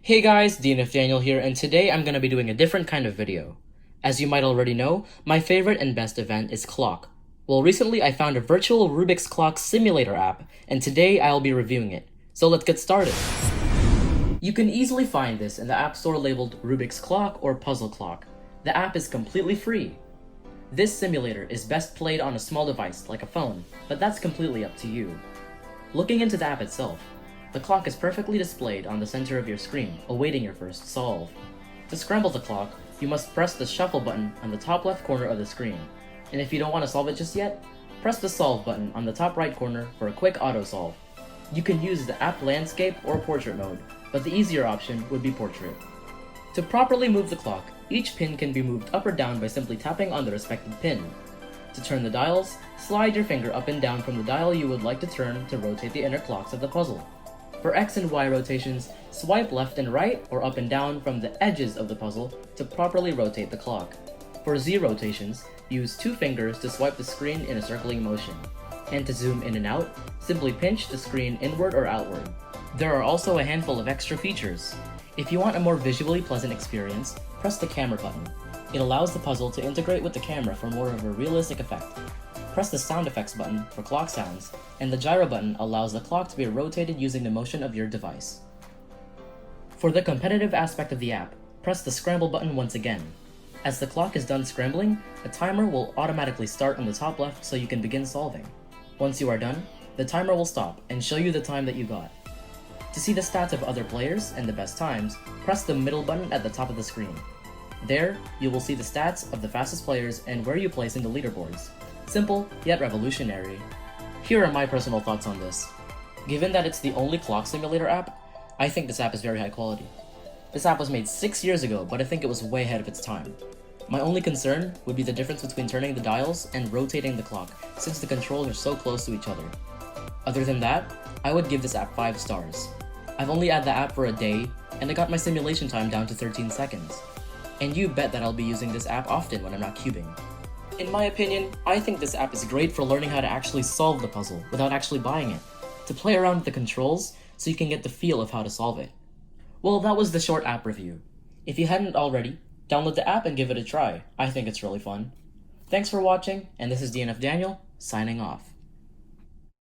Hey guys, Denniel here, and today I'm going to be doing a different kind of video. As you might already know, my favorite and best event is Clock. Well, recently I found a virtual Rubik's Clock simulator app, and today I'll be reviewing it. So let's get started. You can easily find this in the App Store labeled Rubik's Clock or Puzzle Clock. The app is completely free. This simulator is best played on a small device like a phone, but that's completely up to you. Looking into the app itself, the clock is perfectly displayed on the center of your screen, awaiting your first solve. To scramble the clock, you must press the shuffle button on the top left corner of the screen. And if you don't want to solve it just yet, press the solve button on the top right corner for a quick auto solve. You can use the app landscape or portrait mode, but the easier option would be portrait. To properly move the clock, each pin can be moved up or down by simply tapping on the respective pin. To turn the dials, slide your finger up and down from the dial you would like to turn to rotate the inner clocks of the puzzle. For X and Y rotations, swipe left and right or up and down from the edges of the puzzle to properly rotate the clock. For Z rotations, use two fingers to swipe the screen in a circling motion. And to zoom in and out, simply pinch the screen inward or outward. There are also a handful of extra features. If you want a more visually pleasant experience, press the camera button. It allows the puzzle to integrate with the camera for more of a realistic effect. Press the sound effects button for clock sounds, and the gyro button allows the clock to be rotated using the motion of your device. For the competitive aspect of the app, press the scramble button once again. As the clock is done scrambling, a timer will automatically start on the top left so you can begin solving. Once you are done, the timer will stop and show you the time that you got. To see the stats of other players and the best times, press the middle button at the top of the screen. There, you will see the stats of the fastest players and where you place in the leaderboards. Simple, yet revolutionary. Here are my personal thoughts on this. Given that it's the only clock simulator app, I think this app is very high quality. This app was made 6 years ago, but I think it was way ahead of its time. My only concern would be the difference between turning the dials and rotating the clock, since the controls are so close to each other. Other than that, I would give this app 5 stars. I've only had the app for a day, and I got my simulation time down to 13 seconds. And you bet that I'll be using this app often when I'm not cubing. In my opinion, I think this app is great for learning how to actually solve the puzzle without actually buying it, to play around with the controls so you can get the feel of how to solve it. Well, that was the short app review. If you hadn't already, download the app and give it a try. I think it's really fun. Thanks for watching, and this is DNF Daniel, signing off.